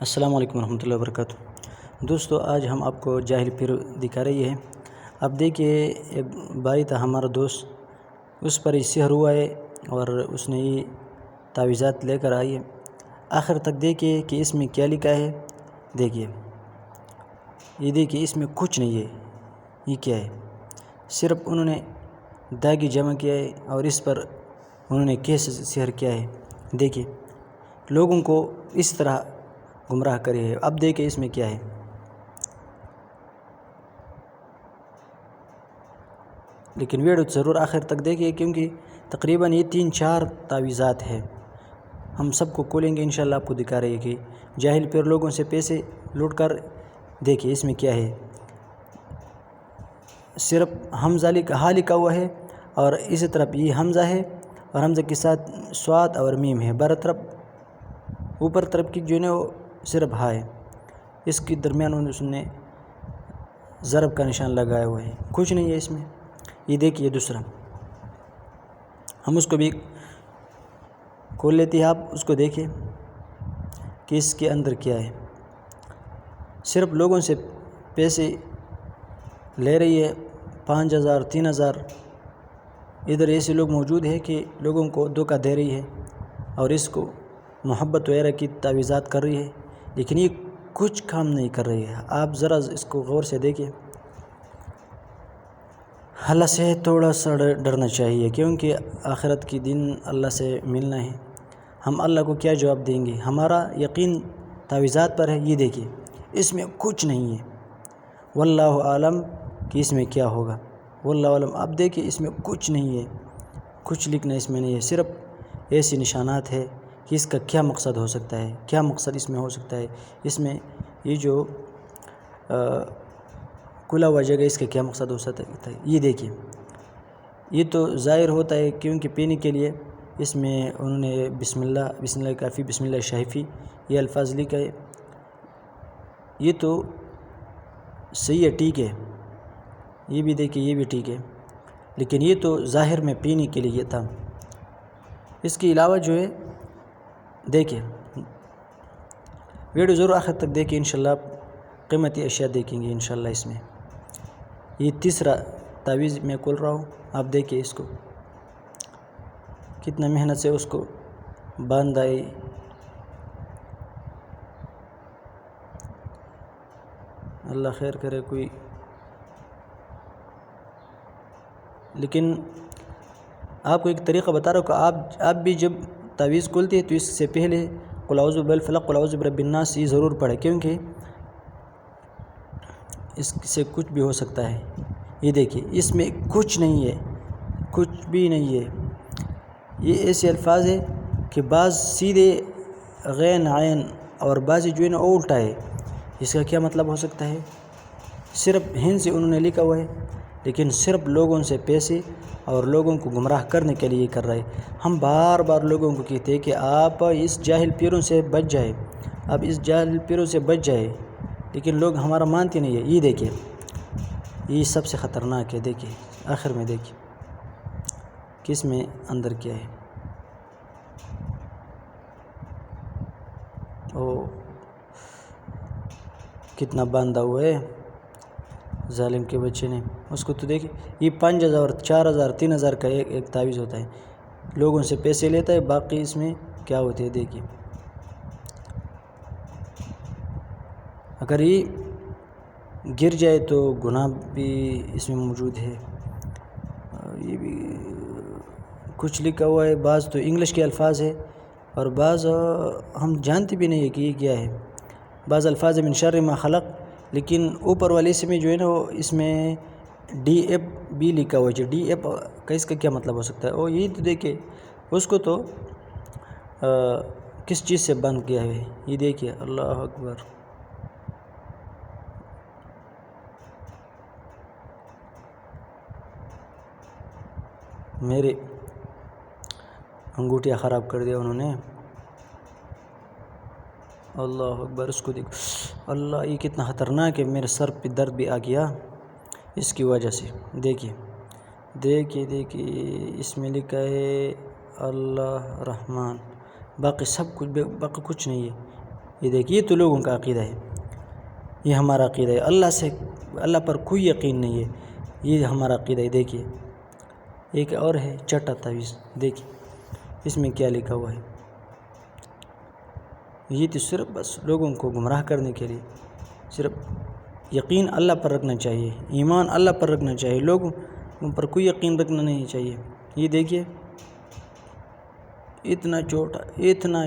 السلام علیکم ورحمۃ اللہ وبرکاتہ۔ دوستو، آج ہم آپ کو جاہل پیر دکھا رہی ہے۔ اب دیکھیے، ایک بھائی تھا ہمارا دوست، اس پر یہ سحر ہوا ہے اور اس نے یہ تعویذات لے کر آئی ہے۔ آخر تک دیکھیے کہ اس میں کیا لکھا ہے۔ دیکھیے، یہ دیکھیے، اس میں کچھ نہیں ہے۔ یہ کیا ہے؟ صرف انہوں نے داغی جمع کیا ہے اور اس پر انہوں نے کیسے سحر کیا ہے۔ دیکھیے، لوگوں کو اس طرح گمراہ کرے ہے۔ اب دیکھیں اس میں کیا ہے۔ لیکن ویڈیو ضرور آخر تک دیکھیے، کیونکہ تقریباً یہ 3-4 تعویذات ہے۔ ہم سب کو کھولیں گے، انشاءاللہ آپ کو دکھا رہے ہیں کہ جاہل پیر لوگوں سے پیسے لوٹ کر۔ دیکھیے اس میں کیا ہے۔ صرف حمزہ لکھا ہوا ہے اور اسی طرف یہ حمزہ ہے اور حمزہ کے ساتھ صاد اور میم ہے۔ بر طرف اوپر طرف کی جو ہے وہ صرف ہا ہے۔ اس کے درمیان اس نے ضرب کا نشان لگایا ہوا ہے۔ کچھ نہیں ہے اس میں۔ یہ دیکھیے دوسرا، ہم اس کو بھی کھول لیتے ہیں۔ آپ اس کو دیکھیں کہ اس کے اندر کیا ہے۔ صرف لوگوں سے پیسے لے رہی ہے، 5000 3000۔ ادھر ایسے لوگ موجود ہیں کہ لوگوں کو دھوکہ دے رہی ہے اور اس کو محبت وغیرہ کی تعویذات کر رہی ہے، لیکن یہ کچھ کام نہیں کر رہی ہے۔ آپ ذرا اس کو غور سے دیکھیں۔ اللہ سے تھوڑا سا ڈرنا چاہیے، کیونکہ آخرت کی دن اللہ سے ملنا ہے۔ ہم اللہ کو کیا جواب دیں گے؟ ہمارا یقین تعویذات پر ہے۔ یہ دیکھیے، اس میں کچھ نہیں ہے۔ واللہ عالم کہ اس میں کیا ہوگا، واللہ عالم۔ اب دیکھیے، اس میں کچھ نہیں ہے، کچھ لکھنا اس میں نہیں ہے۔ صرف ایسے نشانات ہے کہ اس کا کیا مقصد ہو سکتا ہے، کیا مقصد اس میں ہو سکتا ہے۔ اس میں یہ جو کھلا ہوا جگہ، اس کا کیا مقصد ہو سکتا ہے۔ یہ دیکھیے، یہ تو ظاہر ہوتا ہے کیونکہ پینے کے لیے اس میں انہوں نے بسم اللہ کافی، بسم اللہ شافی یہ الفاظ لکھا ہے۔ یہ تو صحیح ہے، ٹھیک ہے۔ یہ بھی دیکھیے، یہ بھی ٹھیک ہے، لیکن یہ تو ظاہر میں پینے کے لیے تھا۔ اس کے علاوہ جو ہے، دیکھیں ویڈیو ضرور آخر تک دیکھیں، انشاءاللہ آپ قیمتی اشیاء دیکھیں گے انشاءاللہ اس میں۔ یہ تیسرا تعویذ میں کھول رہا ہوں، آپ دیکھیں اس کو، کتنا محنت سے اس کو باندھا ہے۔ اللہ خیر کرے کوئی۔ لیکن آپ کو ایک طریقہ بتا رہا ہوں کہ آپ بھی جب تعویذ کھولتے ہیں تو اس سے پہلے قل اعوذ برب الفلق، قل اعوذ برب الناس یہ ضرور پڑھیں، کیونکہ اس سے کچھ بھی ہو سکتا ہے۔ یہ دیکھیے، اس میں کچھ نہیں ہے، کچھ بھی نہیں ہے۔ یہ ایسے الفاظ ہے کہ بعض سیدھے غین عین اور بعض جو ہے نا الٹا ہے۔ اس کا کیا مطلب ہو سکتا ہے؟ صرف ہند سے انہوں نے لکھا ہوا ہے، لیکن صرف لوگوں سے پیسے اور لوگوں کو گمراہ کرنے کے لیے کر رہے۔ ہم بار بار لوگوں کو کہتے ہیں کہ آپ اس جاہل پیروں سے بچ جائے، آپ اس جاہل پیروں سے بچ جائے، لیکن لوگ ہمارا مانتے نہیں ہے۔ یہ دیکھیں، یہ سب سے خطرناک ہے۔ دیکھیں آخر میں، دیکھیں کہ اس میں اندر کیا ہے۔ کتنا باندھا ہوا ہے ظالم کے بچے نے اس کو۔ تو دیکھیں، یہ 5000 4000 3000 کا ایک تعویذ ہوتا ہے۔ لوگوں سے پیسے لیتا ہے، باقی اس میں کیا ہوتے ہیں دیکھیں۔ اگر یہ گر جائے تو گناہ بھی اس میں موجود ہے۔ یہ بھی کچھ لکھا ہوا ہے، بعض تو انگلش کے الفاظ ہے اور بعض ہم جانتے بھی نہیں ہے کہ یہ کیا ہے۔ بعض الفاظ من شر ما خلق، لیکن اوپر والے اس میں جو ہے نا وہ اس میں DF بھی لکھا ہوا ہے۔ DF کا اس کا کیا مطلب ہو سکتا ہے؟ اور یہ تو دیکھیں، اس کو تو کس چیز سے بند کیا ہے۔ یہ دیکھیے، اللہ اکبر۔ میرے انگوٹھیاں خراب کر دیا انہوں نے۔ اللہ اکبر، اس کو دیکھو۔ اللہ، یہ کتنا خطرناک ہے۔ میرے سر پہ درد بھی آ گیا اس کی وجہ سے۔ دیکھیے دیکھیے دیکھیے، اس میں لکھا ہے اللہ رحمان، باقی سب کچھ، باقی کچھ نہیں ہے۔ یہ دیکھیے تو لوگوں کا عقیدہ ہے، یہ ہمارا عقیدہ ہے، اللہ پر کوئی یقین نہیں ہے، یہ ہمارا عقیدہ ہے۔ دیکھیے ایک اور ہے چٹا تعویذ، دیکھیے اس میں کیا لکھا ہوا ہے، یہ تو صرف بس لوگوں کو گمراہ کرنے کے لیے، صرف یقین اللہ پر رکھنا چاہیے، ایمان اللہ پر رکھنا چاہیے، لوگوں پر کوئی یقین رکھنا نہیں چاہیے۔ یہ دیکھیے اتنا چھوٹا، اتنا